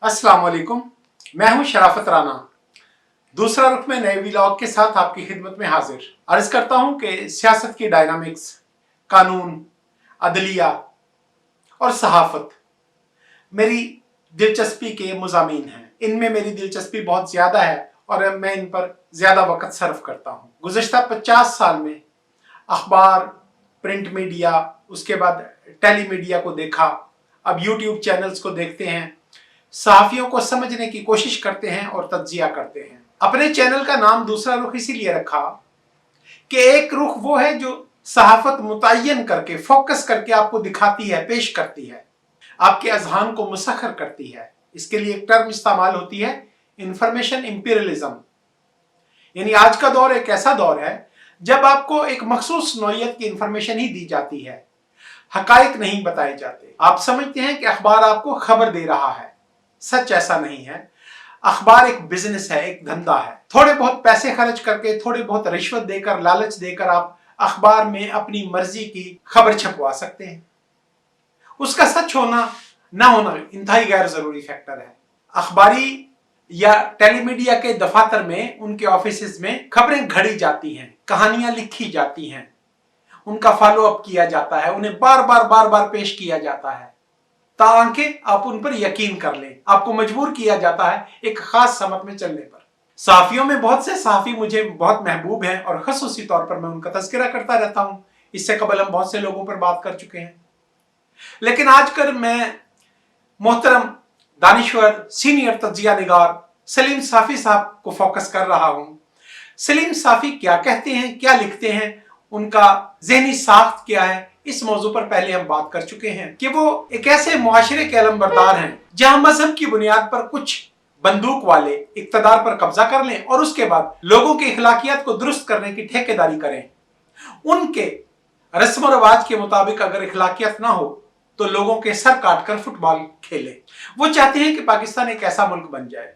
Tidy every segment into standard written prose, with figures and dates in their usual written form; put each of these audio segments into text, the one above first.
अस्सलाम वालेकुम, मैं हूं शराफत राना। दूसरा रुख में नए व्लॉग के साथ आपकी खिदमत में हाजिर। अर्ज करता हूं कि सियासत की डायनामिक्स, कानून, अदलिया और सहाफत मेरी दिलचस्पी के मुज़ामीन हैं। इनमें मेरी दिलचस्पी बहुत ज़्यादा है और मैं इन पर ज़्यादा वक़्त सर्फ करता हूँ। गुज़श्ता 50 साल में अखबार, प्रिंट मीडिया, उसके बाद टेली मीडिया को देखा, अब यूट्यूब चैनल्स को देखते हैं, सहाफ़ियों को समझने की कोशिश करते हैं और तज्जिया करते हैं। अपने चैनल का नाम दूसरा रुख इसीलिए रखा कि एक रुख वो है जो सहाफ़त मुतय्यन करके, फोकस करके आपको दिखाती है, पेश करती है, आपके अज़हान को मुसख्खर करती है। इसके लिए एक टर्म इस्तेमाल होती है, इंफॉर्मेशन इंपीरियलिज्म। यानी आज का दौर एक ऐसा दौर है जब आपको एक मखसूस नौइयत की इंफॉर्मेशन ही दी जाती है, हकाइक नहीं बताए जाते। आप समझते हैं कि अखबार आपको खबर दे रहा है, सच ऐसा नहीं है। अखबार एक बिजनेस है, एक धंधा है। थोड़े बहुत पैसे खर्च करके, थोड़े बहुत रिश्वत देकर, लालच देकर आप अखबार में अपनी मर्जी की खबर छपवा सकते हैं। उसका सच होना ना होना इंतहाई गैर जरूरी फैक्टर है। अखबारी या टेलीमीडिया के दफातर में, उनके ऑफिस में खबरें घड़ी जाती हैं, कहानियां लिखी जाती हैं, उनका फॉलो अप किया जाता है, उन्हें बार बार पेश किया जाता है ताकि आप उन पर यकीन कर लें। आपको मजबूर किया जाता है एक खास समत में चलने पर। सहाफियों में बहुत से सहाफी मुझे बहुत महबूब हैं और खसूसी तौर पर मैं उनका तज़किरा करता रहता हूं। इससे कबल हम बहुत से लोगों पर बात कर चुके हैं, लेकिन आजकल मैं मोहतरम दानिश्वर सीनियर तज्जिया निगार सलीम साफी साहब को फोकस कर रहा हूं। सलीम साफी क्या कहते हैं, क्या लिखते हैं, उनका ज़हनी साख्त क्या है, इस मौजू पर पहले हम बात कर चुके हैं कि वो एक ऐसे मुआशरे के अलमबरदार हैं जहां मजहब की बुनियाद पर कुछ बंदूक वाले इक्तदार पर कब्जा कर लें और उसके बाद लोगों की इखलाकियात को दुरुस्त करने की ठेकेदारी करें। उनके रस्म व रवाज के मुताबिक अगर इखलाकियत ना हो तो लोगों के सर काटकर फुटबॉल खेले। वो चाहते हैं कि पाकिस्तान एक ऐसा मुल्क बन जाए।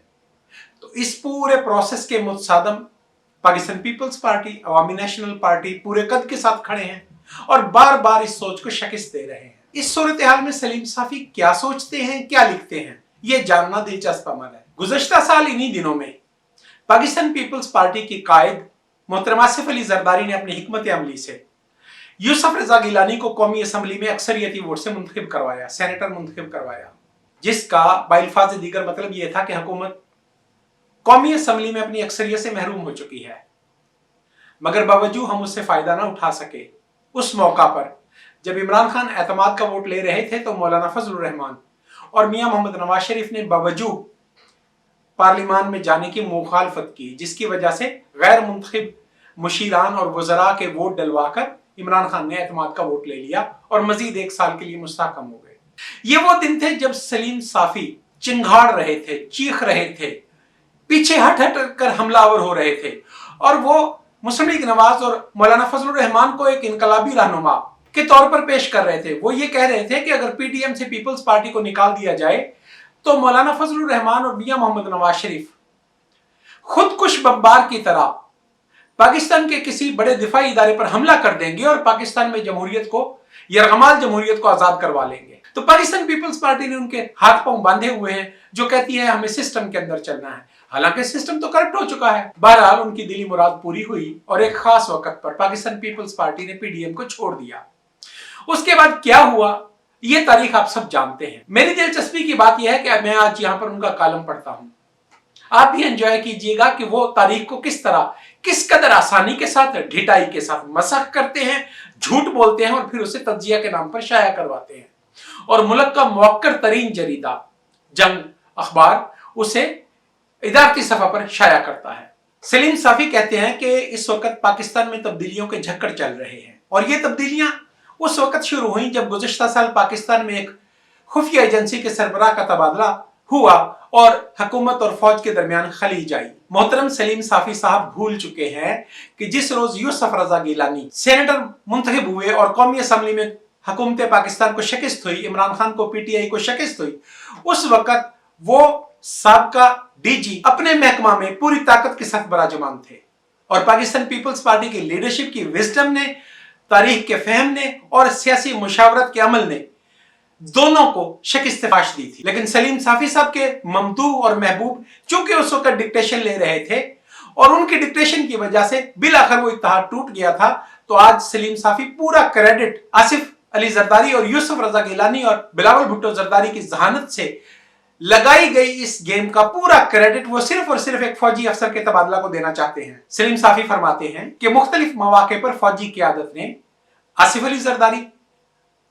तो इस पूरे प्रोसेस के मुतसादम पाकिस्तान पीपल्स पार्टी, अवामी नेशनल पार्टी पूरे कद के साथ खड़े हैं और बार बार इस सोच को शिकस्त दे रहे हैं। इस सूरत हाल में सलीम साफी क्या सोचते हैं, क्या लिखते हैं, ये जानना दिलचस्प अमल है। गुज़श्ता साल इन्हीं दिनों में पाकिस्तान पीपल्स पार्टी की कायद मोहतरम आसिफ अली जरदारी ने अपनी हिकमत अमली से यूसुफ रजा गिलानी को कौमी असम्बली में अक्सरियती वोट से मुंतखब करवाया, सेनेटर मुंतखब करवाया, जिसका बाइल्फाज दीगर मतलब यह था कि हुकूमत कौमी असम्बली में अपनी अक्सरियत से महरूम हो चुकी है। मगर बावजूद हम उससे फायदा ना उठा सके। उस मौका पर जब इमरान खान एतमाद का वोट ले रहे थे तो मौलाना फजलुर रहमान और मियां मोहम्मद नवाज शरीफ ने बावजूद पार्लियामान में जाने की मुखालफत की, जिसकी वजह से गैर मुंतखब मुशीरान और वज़रा के वोट डलवाकर इमरान खान ने एतमाद का वोट ले लिया और मजीद एक साल के लिए मुस्तहकम हो गए। ये वो दिन थे जब सलीम साफी चिंगाड़ रहे थे, चीख रहे थे, पीछे हट कर हमलावर हो रहे थे और वो मुस्लिम लीग नवाज और मौलाना फजलुर रहमान को एक इनकलाबी रहनुमा के तौर पर पेश कर रहे थे। वो ये कह रहे थे कि अगर पीटीएम से पीपल्स पार्टी को निकाल दिया जाए तो मौलाना फजलुर रहमान और मियां मोहम्मद नवाज शरीफ खुदकुश बमबार की तरह पाकिस्तान के किसी बड़े दिफाई इदारे पर हमला कर देंगे और पाकिस्तान में जमहूरियत को, यरगमाल जमहूरियत को आजाद करवा लेंगे। तो पाकिस्तान पीपल्स पार्टी ने उनके हाथ पांव बांधे हुए हैं, जो कहती है हमें सिस्टम के अंदर चलना है। हालांकि सिस्टम तो करप्ट हो चुका है। बहरहाल उनकी दिली मुराद पूरी हुई और एक खास वक्त पर पाकिस्तान पीपल्स पार्टी ने पीडीएम को छोड़ दिया। उसके बाद क्या हुआ ये तारीख आप सब जानते हैं। मेरी दिलचस्पी की बात यह है कि मैं आज यहां पर उनका कॉलम पढ़ता हूं। आप भी एंजॉय कीजिएगा कि वो तारीख को किस तरह, किस कदर आसानी के साथ, ढिठाई के साथ मसख करते हैं, झूठ बोलते हैं और फिर उसे तज्जिया के नाम पर शाया करवाते हैं। और मुल्क का मौक्कर तरीन जरीदा जंग अखबार उसे इदारती सफा पर शाया करता है। सलीम साफी कहते हैं कि इस वक्त पाकिस्तान में तब्दीलियों के झक्कड़ चल रहे हैं और ये तब्दीलियां उस वक्त शुरू हुई जब गुज़श्ता साल पाकिस्तान में एक खुफिया एजेंसी के सरबराह का तबादला हुआ और हुकूमत और फौज के दरमियान खलीज आई। मोहतरम सलीम साफी साहब भूल चुके हैं कि जिस रोज यूसुफ रजा गिलानी सेनेटर मुंतखब हुए और कौमी असम्बली में हुकूमत पाकिस्तान को शिकस्त हुई, इमरान खान को पीटीआई को शिकस्त हुई, उस वक्त वो साबका डीजी अपने महकमा में पूरी ताकत के साथ बराजमान थे और पाकिस्तान पीपल्स पार्टी की लीडरशिप की विजडम ने, तारीख के फहम ने और सियासी मुशावरत के अमल ने दोनों को शिकस्त दी थी। लेकिन सलीम साफी साहब के ममदूह और महबूब चूंकि उस वक्त डिक्टेशन ले रहे थे और उनकी डिक्टेशन की वजह से बिल आखिर वो इत्तेहाद टूट गया था। तो आज सलीम साफी पूरा क्रेडिट आसिफ अली जरदारी और यूसुफ रजा गिलानी और बिलावल भुट्टो जरदारी की जहानत से लगाई गई इस गेम का पूरा क्रेडिट वो सिर्फ और सिर्फ एक फौजी अफसर के तबादला को देना चाहते हैं। सलीम साफी फरमाते हैं कि मुख्तलिफ मौके पर फौजी क़यादत ने आसिफ अली जरदारी,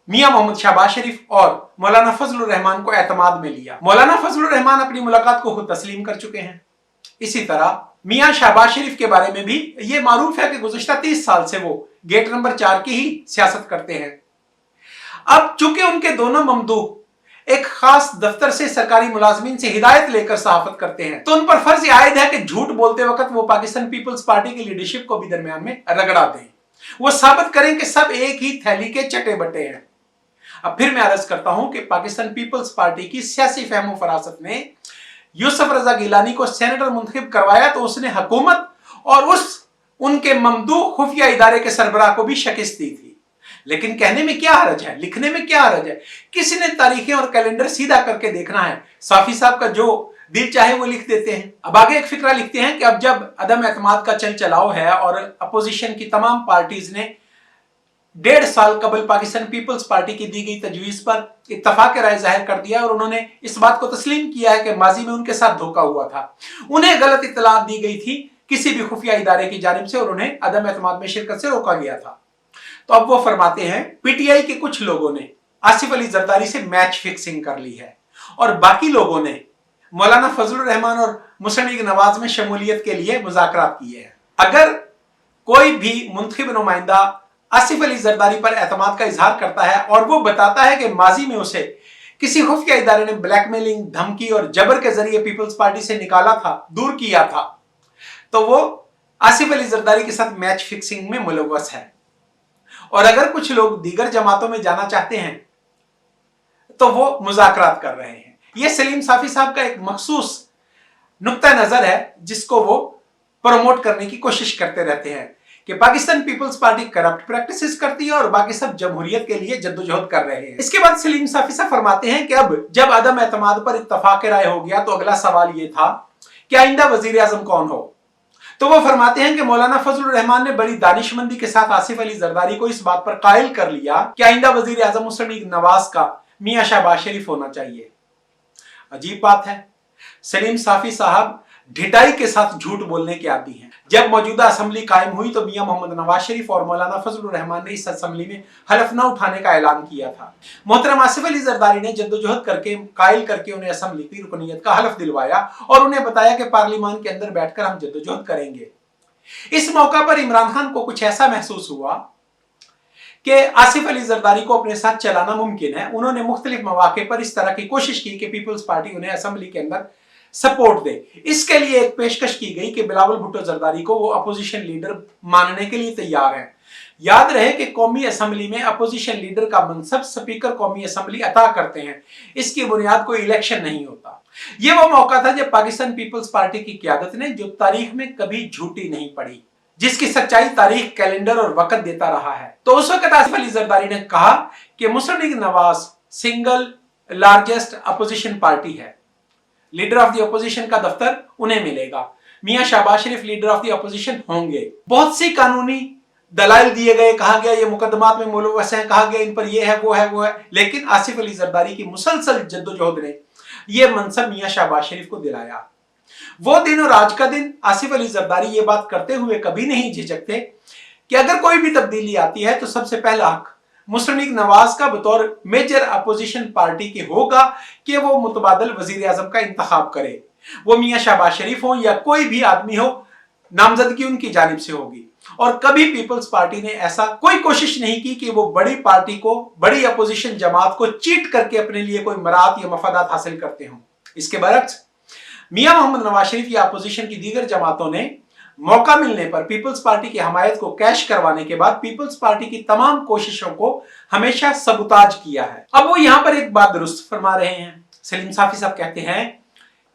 मियां मोहम्मद शहबाज शरीफ और मौलाना फजलुर रहमान को एतमाद में लिया। मौलाना फजलुर रहमान अपनी मुलाकात को खुद तस्लीम कर चुके हैं। इसी तरह मियां शहबाज शरीफ के बारे में भी ये मारूफ है कि गुज़श्ता 30 साल से वो गेट नंबर 4 की ही सियासत करते हैं। अब चूंकि उनके दोनों ममदूह एक खास दफ्तर से सरकारी मुलाजमीन से हिदायत लेकर सहाफत करते हैं, तो उन पर फर्ज आयद है कि झूठ बोलते वक्त वो पाकिस्तान पीपल्स पार्टी की लीडरशिप को भी दरमियान में रगड़ा दें। वो साबित करें कि सब एक ही थैली के चटे बटे हैं। अब फिर मैं अर्ज करता हूं कि पाकिस्तान पीपल्स पार्टी की सियासी फहमो फरासत ने यूसुफ रजा गिलानी को सेनेटर मुंतखब करवाया तो उसने हुकूमत और उनके ममदूह खुफिया इदारे के सरबराह को भी शिकस्त दी थी। लेकिन कहने में क्या हरज है, लिखने में क्या हरज है? किसी ने तारीखें और कैलेंडर सीधा करके देखना है। साफी साहब का जो दिल चाहे वो लिख देते हैं। अब आगे एक फिक्रा लिखते हैं कि अब जब अदम एतमाद का चल चलाव है और अपोजिशन की तमाम पार्टीज ने 1.5 साल कबल पाकिस्तान पीपल्स पार्टी की दी गई तजवीज पर इत्तफाक राय जाहिर कर दिया और उन्होंने इस बात को तस्लीम किया है कि माजी में उनके साथ धोखा हुआ था, उन्हें गलत इत्तलात दी गई थी किसी भी खुफिया इदारे की जानिब से और उन्हें अदम एतमाद में शिरकत से रोका गया था। तो अब वो फरमाते हैं पीटीआई के कुछ लोगों ने आसिफ अली जरदारी से मैच फिक्सिंग कर ली है और बाकी लोगों ने मौलाना फजलुर रहमान और मुसन्निक नवाज में शमूलियत के लिए मुज़ाकरात किए हैं। अगर कोई भी मुंतखब नुमाइंदा आसिफ अली जरदारी पर एतमाद का इजहार करता है और वो बताता है कि माजी में उसे किसी खुफिया इदारे ने ब्लैकमेलिंग, धमकी और जबर के जरिए पीपल्स पार्टी से निकाला था, दूर किया था, तो वो आसिफ अली जरदारी के साथ मैच फिक्सिंग में मुलव्वस है। और अगर कुछ लोग दीगर जमातों में जाना चाहते हैं तो वो मुज़ाकरात कर रहे हैं। यह सलीम साफी साहब का एक मखसूस नुक्ता नजर है जिसको वो प्रमोट करने की कोशिश करते रहते हैं कि पाकिस्तान पीपल्स पार्टी करप्ट प्रैक्टिसेस करती है और बाकी सब जमहूरियत के लिए जद्दोजहद कर रहे हैं। इसके बाद सलीम साफी साहब फरमाते हैं कि अब जब अदम एतमाद पर इत्तफाक राय हो गया तो अगला सवाल ये था कि आइंदा वजीर आजम कौन हो। तो वो फरमाते हैं कि मौलाना फजलुर रहमान ने बड़ी दानिशमंदी के साथ आसिफ अली जरदारी को इस बात पर कायल कर लिया कि आइंदा वजीर आजम मुसन्निक नवाज का मियां शहबाज शरीफ होना चाहिए। अजीब बात है, सलीम साफी साहब ढिठाई के साथ झूठ बोलने के आदी हैं। जब मौजूदा असेंबली कायम हुई तो मियां मोहम्मद नवाज शरीफ और मौलाना फजलुर रहमान ने इस असेंबली में हलफ न उठाने का ऐलान किया था। मोहतरम आसिफ अली जरदारी ने जद्दोजहद करके कायल करके उन्हें असेंबली की रुकनीत का हलफ दिलवाया और उन्हें बताया कि पार्लियामान के अंदर बैठकर हम जद्दोजहद करेंगे। इस मौका पर इमरान खान को कुछ ऐसा महसूस हुआ कि आसिफ अली जरदारी को अपने साथ चलाना मुमकिन है। उन्होंने मुख्तलिफ मौके पर इस तरह की कोशिश की कि पीपल्स पार्टी उन्हें असेंबली के अंदर सपोर्ट दे। इसके लिए एक पेशकश की गई कि बिलावल भुट्टो जरदारी को वो अपोजिशन लीडर मानने के लिए तैयार हैं। याद रहे कि कौमी असेंबली में अपोजिशन लीडर का मनसब स्पीकर कौमी असेंबली अता करते हैं, इसकी बुनियाद कोई इलेक्शन नहीं होता। यह वो मौका था जब पाकिस्तान पीपल्स पार्टी की क्यादत ने, जो तारीख में कभी झूठी नहीं पड़ी, जिसकी सच्चाई तारीख, कैलेंडर और वक्त देता रहा है, तो उस वक्त आसिफ अली जरदारी ने कहा कि मुसन्निक Nawaz single largest opposition party है, लीडर ऑफ द अपोजिशन का दफ्तर उन्हें मिलेगा, मियां Shahbaz Sharif leader of the opposition होंगे। बहुत सी कानूनी दलाइल दिए गए, कहा गया ये मुकदमात में मुलव्वस हैं, कहा गया इन पर ये है वो है, लेकिन आसिफ अली जरदारी की मुसलसल जद्दोजहद ने यह मनसब मियां शहबाज शरीफ को दिलाया। वो दिन और आज का दिन आसिफ अली जरदारी ये बात करते हुए कभी नहीं झिझकते कि अगर कोई भी तब्दीली आती है तो सबसे पहला हक मुसन्निक नवाज का बतौर मेजर अपोजिशन पार्टी के होगा कि वो मुतबादल वजीर आजम का इंतखाब करे। वो मियां शहबाज शरीफ हो या कोई भी आदमी हो, नामजदगी उनकी जानिब से होगी। और कभी पीपल्स पार्टी ने ऐसा कोई कोशिश नहीं की कि वो बड़ी पार्टी को, बड़ी अपोजिशन जमात को चीट करके अपने लिए कोई मराद या मफादात हासिल करते हों। इसके बरक्स मियां मोहम्मद नवाज शरीफ या अपोजिशन की दीगर जमातों ने मौका मिलने पर पीपल्स पार्टी की हमायत को कैश करवाने के बाद पीपल्स पार्टी की तमाम कोशिशों को हमेशा सबूताज किया है। अब वो यहां पर एक बात दुरुस्त फरमा रहे हैं। सलीम साफी साहब कहते हैं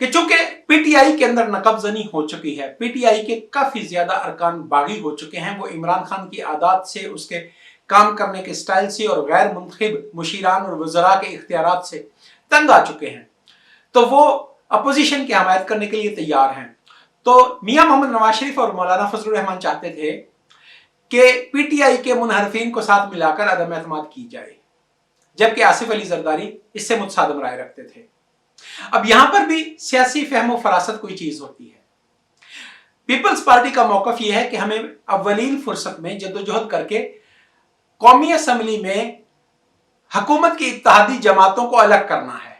कि चूंकि पीटीआई के अंदर नकबजनी हो चुकी है, पीटीआई के काफी ज्यादा अरकान बागी हो चुके हैं, वो इमरान खान की आदात से, उसके काम करने के स्टाइल से और गैर मुंतखब मुशीरान और वज़रा के इख्तियारात से तंग आ चुके हैं, तो वो अपोजिशन की हमायत करने के लिए तैयार हैं। तो मियां मोहम्मद नवाज शरीफ और मौलाना फजलुर रहमान चाहते थे कि पीटीआई के मुनहरफीन को साथ मिलाकर अदम एतमाद की जाए, जबकि आसिफ अली जरदारी इससे मुतसादम राय रखते थे। अब यहां पर भी सियासी फहम व फरासत कोई चीज होती है। पीपल्स पार्टी का मौकफ यह है कि हमें अव्वलीन फुर्सत में जद्दोजहद करके कौमी असम्बली में हुकूमत की इत्तेहादी जमातों को अलग करना है।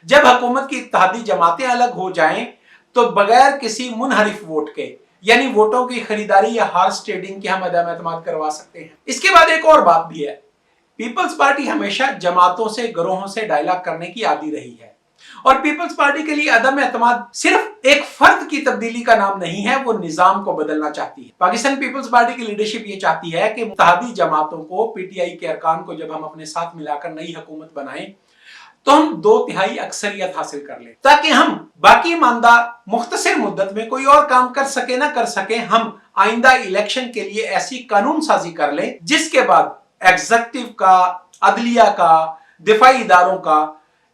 जब हुकूमत की इत्तेहादी जमातें अलग हो जाएं तो बगैर किसी मुनहरिफ वोट के, यानी वोटों की खरीदारी या हॉर्स ट्रेडिंग के हम अदम एतमाद करवा सकते हैं। इसके बाद एक और बात भी है, पीपल्स पार्टी हमेशा जमातों से, गिरोहों से डायलॉग करने की आदी रही है, और पीपल्स पार्टी के लिए अदम एतमाद सिर्फ एक फर्द की तब्दीली का नाम नहीं है, वो निजाम को बदलना चाहती है। पाकिस्तान पीपल्स पार्टी की लीडरशिप ये चाहती है कि मुत्तहादी जमातों को, पीटीआई के अरकान को जब हम अपने साथ मिलाकर नई हुकूमत बनाएं तो हम 2/3 अक्सरियत हासिल कर लें, ताकि हम बाकी मानदा मुख्तसर मुद्दत में कोई और काम कर सके ना कर सके, हम आइंदा इलेक्शन के लिए ऐसी कानून साजी कर लें जिसके बाद एग्जीक्यूटिव का, अदलिया का, दिफाई इदारों का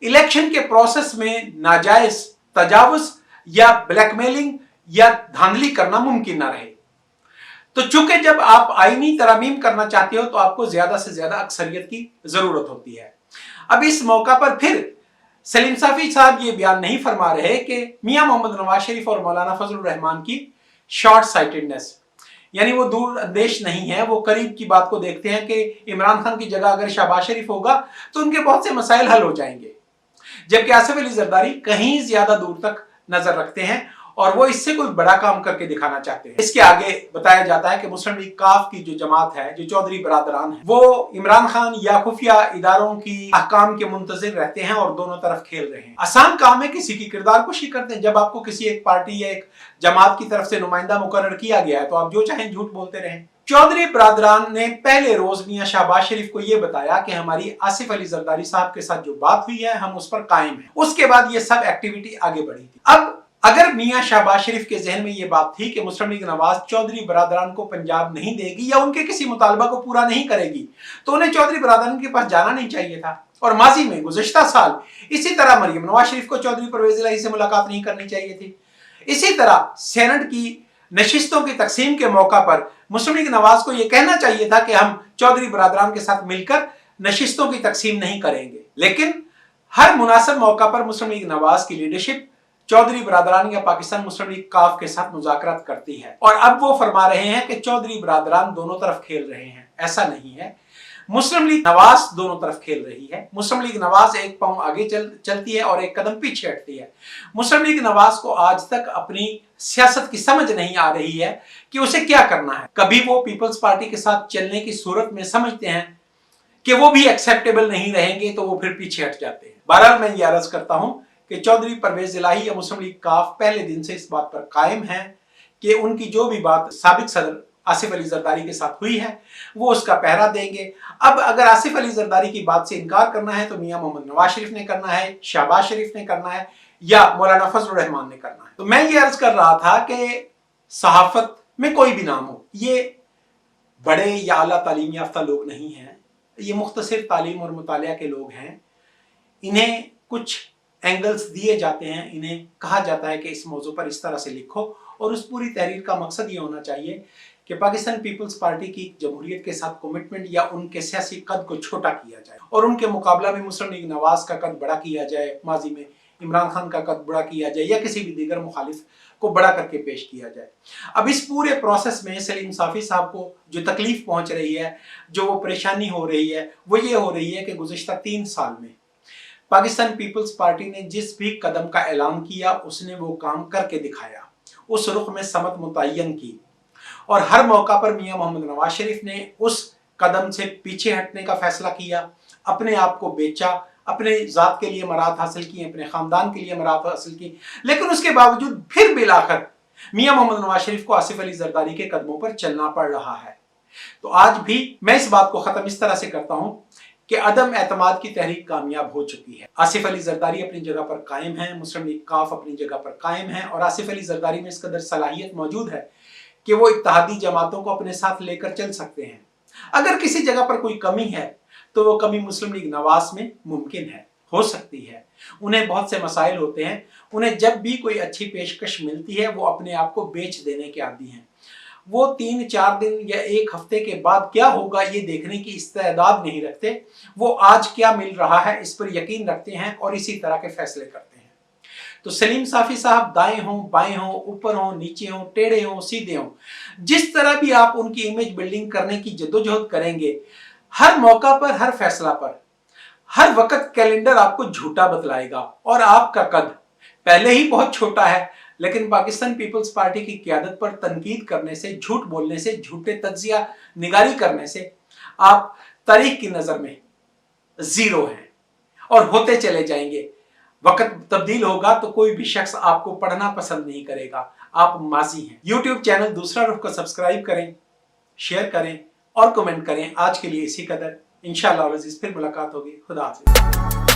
इलेक्शन के प्रोसेस में नाजायज तजावुज या ब्लैकमेलिंग या धांधली करना मुमकिन ना रहे। तो चूंकि जब आप आईनी तरमीम करना चाहते हो तो आपको ज्यादा से ज्यादा अक्सरियत की जरूरत होती है। अब इस मौका पर फिर सलीम साफी साहब ये बयान नहीं फरमा रहे कि मियां मोहम्मद नवाज शरीफ और मौलाना फजलुर रहमान की शॉर्ट साइटेडनेस, यानी वो दूर अंदेश नहीं है, वो करीब की बात को देखते हैं कि इमरान खान की जगह अगर शहबाज शरीफ होगा तो उनके बहुत से मसाइल हल हो जाएंगे, जबकि आसिफ अली जरदारी कहीं ज्यादा दूर तक नजर रखते हैं और वो इससे कोई बड़ा काम करके दिखाना चाहते हैं। इसके आगे बताया जाता है कि मुस्लिम लीग काफ की जो जमात है, जो चौधरी बरादरान है, वो इमरान खान या खुफिया इदारों की अहकाम के मुंतजिर रहते हैं और दोनों तरफ खेल रहे हैं। आसान काम है किसी की किरदार कुशी करते हैं। जब आपको किसी एक पार्टी या एक जमात की तरफ से नुमाइंदा मुकर्रर किया गया है तो आप जो चाहें झूठ बोलते रहें। चौधरी बरादरान ने पहले रोज मियां शहबाज शरीफ को यह बताया कि हमारी आसिफ अली जरदारी साहब के साथ जो बात हुई है हम उस पर कायम हैं। उसके बाद ये सब एक्टिविटी आगे बढ़ी थी। अब अगर मियां शहबाज शरीफ के जहन में यह बात थी कि मुस्लिम लीग नवाज चौधरी बरादरान को पंजाब नहीं देगी या उनके किसी मुतालबा को पूरा नहीं करेगी, तो उन्हें चौधरी बरादरान के पास जाना नहीं चाहिए था। और माजी में गुज़श्ता साल इसी तरह मरियम नवाज शरीफ को चौधरी परवेज इलाही से मुलाकात नहीं करनी चाहिए थी। इसी तरह सेनेट की नशिस्तों की तकसीम के मौका पर मुस्लिम लीग नवाज को यह कहना चाहिए था कि हम चौधरी बरादरान के साथ मिलकर नशिस्तों की तकसीम नहीं करेंगे। लेकिन हर मुनासिब मौका पर मुस्लिम लीग नवाज की लीडरशिप चौधरी बरादरान या पाकिस्तान मुस्लिम लीग काफ के साथ मुज़ाकरात करती है, और अब वो फरमा रहे हैं कि चौधरी बरादरान दोनों तरफ खेल रहे हैं। ऐसा नहीं है, मुस्लिम लीग नवाज दोनों तरफ खेल रही है। मुस्लिम लीग नवाज एक पांव आगे चलती है और एक कदम पीछे हटती है। मुस्लिम लीग नवाज को आज तक अपनी सियासत की समझ नहीं आ रही है कि उसे क्या करना है। कभी वो पीपल्स पार्टी के साथ चलने की सूरत में समझते हैं कि वो भी एक्सेप्टेबल नहीं रहेंगे तो वो फिर पीछे हट जाते हैं। बहरहाल मैं ये अर्ज करता हूं कि चौधरी परवेज इलाही या मुस्लिम लीग काफ पहले दिन से इस बात पर कायम है कि उनकी जो भी बात साबिक सदर आसिफ अली जरदारी के साथ हुई है वो उसका पहरा देंगे। अब अगर आसिफ अली जरदारी की बात से इनकार करना है तो मियां मोहम्मद नवाज शरीफ ने करना है, शहबाज शरीफ ने करना है या मौलाना फजलुर रहमान ने करना है। तो मैं ये अर्ज कर रहा था कि सहाफत में कोई भी नाम हो, ये बड़े या आला तालीम याफ्ता लोग नहीं हैं, ये मुख्तसर तालीम और मुतालिया के लोग हैं। इन्हें कुछ एंगल्स दिए जाते हैं, इन्हें कहा जाता है कि इस मौजू पर इस तरह से लिखो, और उस पूरी तहरीर का मकसद ये होना चाहिए कि पाकिस्तान पीपल्स पार्टी की जमहूरियत के साथ कमिटमेंट या उनके सियासी कद को छोटा किया जाए और उनके मुकाबला में मुस्लिम लीग नवाज का कद बड़ा किया जाए, माजी में इमरान खान का कद बड़ा किया जाए या किसी भी दीगर मुखालिफ को बड़ा करके पेश किया जाए। अब इस पूरे प्रोसेस में सलीम साफी साहब को जो तकलीफ पहुंच रही है, जो वो परेशानी हो रही है, वो ये हो रही है कि गुज़श्ता 3 साल में पाकिस्तान पीपल्स पार्टी ने जिस भी कदम का ऐलान किया उसने वो काम करके दिखाया, उस रुख में समत मुतय्यन की, और हर मौका पर मियां मोहम्मद नवाज शरीफ ने उस कदम से पीछे हटने का फैसला किया, अपने आप को बेचा, अपने ज़ात के लिए मराहत हासिल की, अपने ख़ानदान के लिए मराहत हासिल की, लेकिन उसके बावजूद फिर बिलाखिर मियां मोहम्मद नवाज शरीफ को आसिफ अली जरदारी के कदमों पर चलना पड़ रहा है। तो आज भी मैं इस बात को ख़त्म इस तरह से करता हूँ कि अदम एतमाद की तहरीक कामयाब हो चुकी है। आसिफ अली जरदारी अपनी जगह पर कायम है, मुस्लिम लीग काफ अपनी जगह पर कायम है, और आसिफ अली जरदारी में इस कदर सलाहियत मौजूद है कि वो इत्तेहादी जमातों को अपने साथ लेकर चल सकते हैं। अगर किसी जगह पर कोई कमी है तो वो कमी मुस्लिम लीग नवाज में मुमकिन है, हो सकती है। उन्हें बहुत से मसाइल होते हैं, उन्हें जब भी कोई अच्छी पेशकश मिलती है वो अपने आप को बेच देने के आदी हैं। वो 3-4 दिन या 1 हफ्ते के बाद क्या होगा ये देखने की इस्तेदाद नहीं रखते। वो आज क्या मिल रहा है इस पर यकीन रखते हैं और इसी तरह के फैसले करते हैं। तो सलीम साफी साहब दाएं हों, बाएं हों, ऊपर हों, नीचे हों, टेढ़े हों, सीधे हों, जिस तरह भी आप उनकी इमेज बिल्डिंग करने की जद्दोजहद करेंगे, हर मौका पर, हर फैसला पर, हर वक्त कैलेंडर आपको झूठा बतलाएगा और आपका कद पहले ही बहुत छोटा है, लेकिन पाकिस्तान पीपल्स पार्टी की क़यादत पर तनकीद करने से, झूठ बोलने से, झूठे तज्जिया निगारी करने से आप तारीख की नजर में जीरो हैं और होते चले जाएंगे। वक्त तब्दील होगा तो कोई भी शख्स आपको पढ़ना पसंद नहीं करेगा, आप माजी हैं। यूट्यूब चैनल दूसरा रुख को सब्सक्राइब करें, शेयर करें और कमेंट करें। आज के लिए इसी कदर, इंशाअल्लाह फिर मुलाकात होगी। खुदा हाफिज़।